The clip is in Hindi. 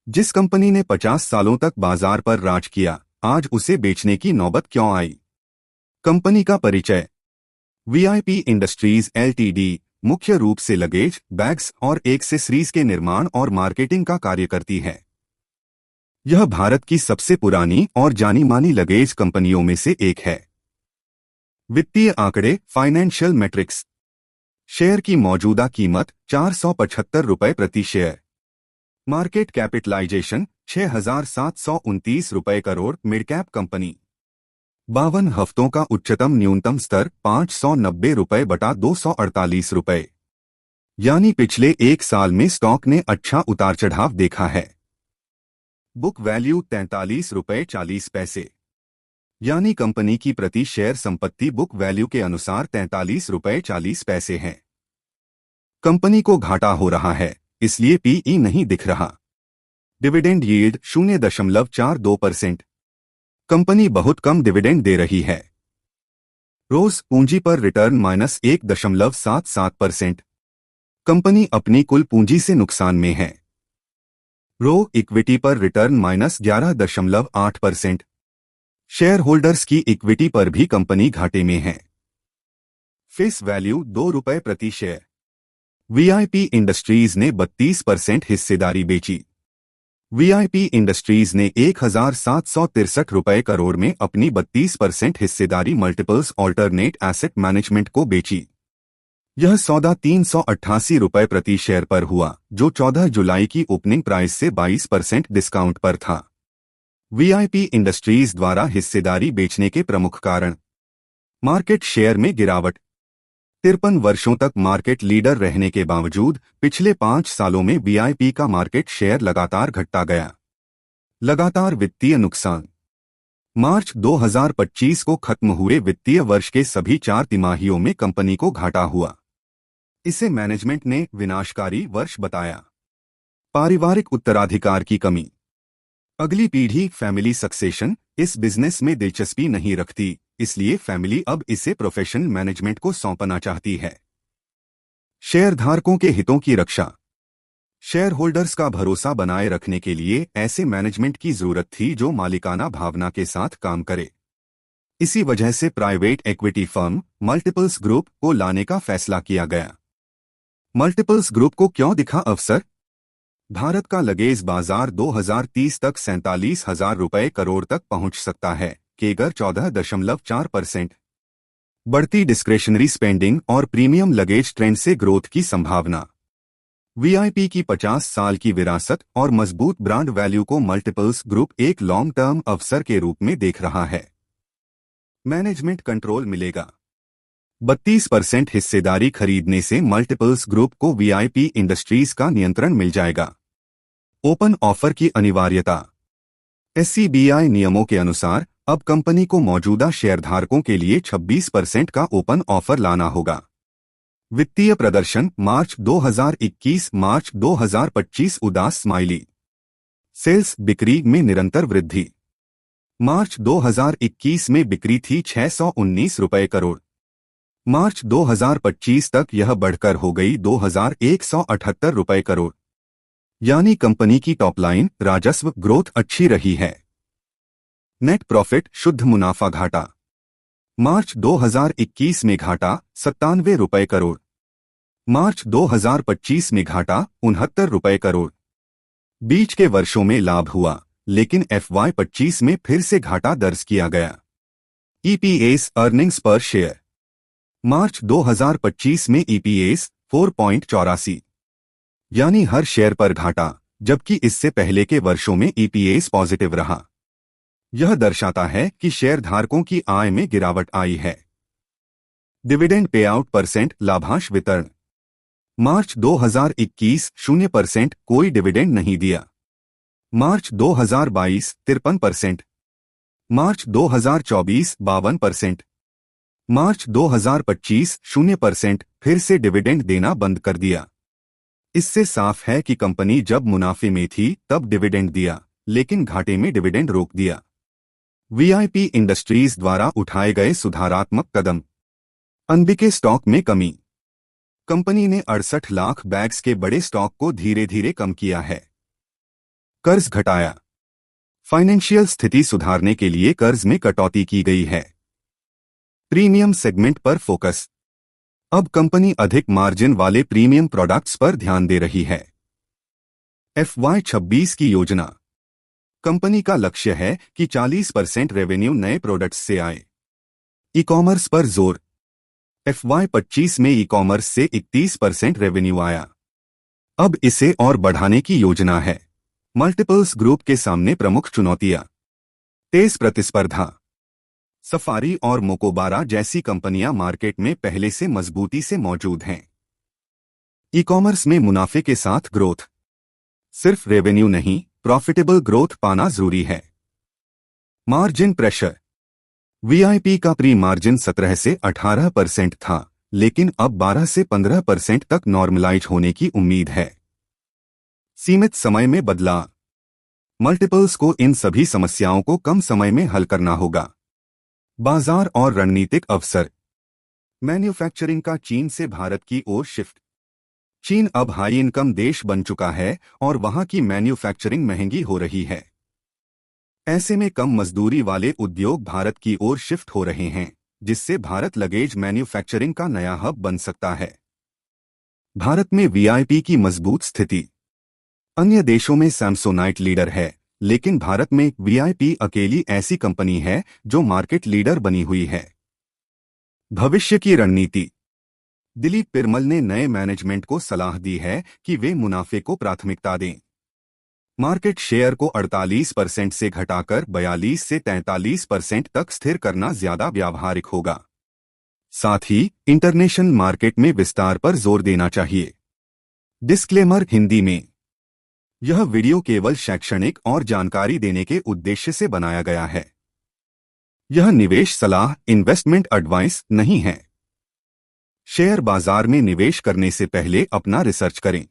जिस कंपनी ने 50 सालों तक बाजार पर राज किया, आज उसे बेचने की नौबत क्यों आई? कंपनी का परिचय। वीआईपी इंडस्ट्रीज एलटीडी मुख्य रूप से लगेज, बैग्स और एक्सेसरीज के निर्माण और मार्केटिंग का कार्य करती है। यह भारत की सबसे पुरानी और जानी मानी लगेज कंपनियों में से एक है। वित्तीय आंकड़े, फाइनेंशियल मैट्रिक्स। शेयर की मौजूदा कीमत 475 रुपये प्रति शेयर। मार्केट कैपिटलाइजेशन 6,729 रुपये करोड़। Mid cap company. 52 हफ्तों का उच्चतम न्यूनतम स्तर 590 रुपये बटा 248 रुपये। यानी पिछले एक साल में स्टॉक ने अच्छा उतार चढ़ाव देखा है। बुक वैल्यू 43 रुपये 40 पैसे। यानी कंपनी की प्रति शेयर संपत्ति बुक वैल्यू के अनुसार 43 रुपये 40 पैसे है। कंपनी को घाटा हो रहा है, इसलिए पीई नहीं दिख रहा। Dividend yield 0.42%। कंपनी बहुत कम डिविडेंड दे रही है। रोज पूंजी पर रिटर्न -1.77%। कंपनी अपनी कुल पूंजी से नुकसान में है। रो इक्विटी पर रिटर्न -11.8%। शेयर होल्डर्स की इक्विटी पर भी कंपनी घाटे में है। फेस वैल्यू 2 रुपये प्रति शेयर। वीआईपी इंडस्ट्रीज ने 32% हिस्सेदारी बेची। वीआईपी इंडस्ट्रीज ने 1,763 रुपये करोड़ में अपनी 32% हिस्सेदारी मल्टीपल्स ऑल्टरनेट एसेट मैनेजमेंट को बेची। यह सौदा 388 रुपये प्रति शेयर पर हुआ, जो 14 जुलाई की ओपनिंग प्राइस से 22% डिस्काउंट पर था। वीआईपी इंडस्ट्रीज द्वारा हिस्सेदारी बेचने के प्रमुख कारण। मार्केट शेयर में गिरावट। 53 वर्षों तक मार्केट लीडर रहने के बावजूद पिछले 5 सालों में वीआईपी का मार्केट शेयर लगातार घटता गया। लगातार वित्तीय नुकसान। मार्च 2025 को खत्म हुए वित्तीय वर्ष के सभी 4 तिमाहियों में कंपनी को घाटा हुआ। इसे मैनेजमेंट ने विनाशकारी वर्ष बताया। पारिवारिक उत्तराधिकार की कमी। अगली पीढ़ी फैमिली सक्सेशन इस बिजनेस में दिलचस्पी नहीं रखती, इसलिए फैमिली अब इसे प्रोफेशनल मैनेजमेंट को सौंपना चाहती है। शेयरधारकों के हितों की रक्षा। शेयर होल्डर्स का भरोसा बनाए रखने के लिए ऐसे मैनेजमेंट की जरूरत थी जो मालिकाना भावना के साथ काम करे। इसी वजह से private equity firm multiples group को लाने का फैसला किया गया। मल्टीपल्स ग्रुप को क्यों दिखा अवसर? भारत का लगेज बाजार 2030 तक 47,000 रुपये करोड़ तक पहुंच सकता है, केगर 14.4%। बढ़ती डिस्क्रेशनरी स्पेंडिंग और प्रीमियम लगेज ट्रेंड से ग्रोथ की संभावना। वीआईपी की 50 साल की विरासत और मजबूत ब्रांड वैल्यू को मल्टीपल्स ग्रुप एक लॉन्ग टर्म अवसर के रूप में देख रहा है। मैनेजमेंट कंट्रोल मिलेगा। 32% हिस्सेदारी खरीदने से मल्टीपल्स ग्रुप को वीआईपी इंडस्ट्रीज का नियंत्रण मिल जाएगा। ओपन ऑफर की अनिवार्यता। एससीबीआई नियमों के अनुसार अब कंपनी को मौजूदा शेयरधारकों के लिए 26% का ओपन ऑफर लाना होगा। वित्तीय प्रदर्शन मार्च 2021 मार्च 2025 उदास स्माइली। सेल्स बिक्री में निरंतर वृद्धि। मार्च 2021 में बिक्री थी 619 रुपये करोड़। मार्च 2025 तक यह बढ़कर हो गई 2,178 रुपये करोड़। यानी कंपनी की टॉपलाइन राजस्व ग्रोथ अच्छी रही है। नेट प्रॉफिट शुद्ध मुनाफा घाटा। मार्च 2021 में घाटा 97 रुपये करोड़। मार्च 2025 में घाटा 69 रुपये करोड़। बीच के वर्षों में लाभ हुआ, लेकिन FY25 में फिर से घाटा दर्ज किया गया। ईपीएस अर्निंग्स पर शेयर। मार्च 2025 में ईपीएस 4.84, यानी हर शेयर पर घाटा, जबकि इससे पहले के वर्षों में ईपीएस पॉजिटिव रहा। यह दर्शाता है कि शेयरधारकों की आय में गिरावट आई है। डिविडेंड पेआउट परसेंट लाभांश वितरण। मार्च 2021 0% कोई डिविडेंड नहीं दिया। मार्च 2022 53%। मार्च 2024 52%। मार्च 2025 0% फिर से डिविडेंड देना बंद कर दिया। इससे साफ है कि कंपनी जब मुनाफे में थी तब डिविडेंड दिया, लेकिन घाटे में डिविडेंड रोक दिया। वीआईपी इंडस्ट्रीज द्वारा उठाए गए सुधारात्मक कदम। अनबिके स्टॉक में कमी। कंपनी ने 68 लाख बैग्स के बड़े स्टॉक को धीरे धीरे कम किया है। कर्ज घटाया। फाइनेंशियल स्थिति सुधारने के लिए कर्ज में कटौती की गई है। प्रीमियम सेगमेंट पर फोकस। अब कंपनी अधिक मार्जिन वाले प्रीमियम प्रोडक्ट्स पर ध्यान दे रही है। FY26 की योजना। कंपनी का लक्ष्य है कि 40% रेवेन्यू नए प्रोडक्ट्स से आए। ई कॉमर्स पर जोर। FY25 में ई कॉमर्स से 31% रेवेन्यू आया। अब इसे और बढ़ाने की योजना है। मल्टीपल्स ग्रुप के सामने प्रमुख चुनौतियां। तेज प्रतिस्पर्धा। सफारी और मोकोबारा जैसी कंपनियां मार्केट में पहले से मजबूती से मौजूद हैं। ई कॉमर्स में मुनाफे के साथ ग्रोथ। सिर्फ रेवेन्यू नहीं, प्रॉफिटेबल ग्रोथ पाना जरूरी है। Margin pressure. वीआईपी का प्री मार्जिन 17 से 18% था, लेकिन अब 12 से 15% तक नॉर्मलाइज होने की उम्मीद है। सीमित समय में बदलाव। मल्टीपल्स को इन सभी समस्याओं को कम समय में हल करना होगा। बाजार और रणनीतिक अवसर। मैन्युफैक्चरिंग का चीन से भारत की ओर शिफ्ट। चीन अब हाई इनकम देश बन चुका है और वहां की मैन्युफैक्चरिंग महंगी हो रही है। ऐसे में कम मजदूरी वाले उद्योग भारत की ओर शिफ्ट हो रहे हैं, जिससे भारत लगेज मैन्युफैक्चरिंग का नया हब बन सकता है। भारत में वीआईपी की मजबूत स्थिति। अन्य देशों में सैमसोनाइट लीडर है, लेकिन भारत में वीआईपी अकेली ऐसी कंपनी है जो मार्केट लीडर बनी हुई है। भविष्य की रणनीति। दिलीप पिरमल ने नए मैनेजमेंट को सलाह दी है कि वे मुनाफे को प्राथमिकता दें। मार्केट शेयर को 48% से घटाकर 42 से 43% तक स्थिर करना ज्यादा व्यावहारिक होगा। साथ ही इंटरनेशनल मार्केट में विस्तार पर जोर देना चाहिए। डिस्क्लेमर हिंदी में। यह वीडियो केवल शैक्षणिक और जानकारी देने के उद्देश्य से बनाया गया है। यह निवेश सलाह, इन्वेस्टमेंट एडवाइस नहीं है। शेयर बाजार में निवेश करने से पहले अपना रिसर्च करें।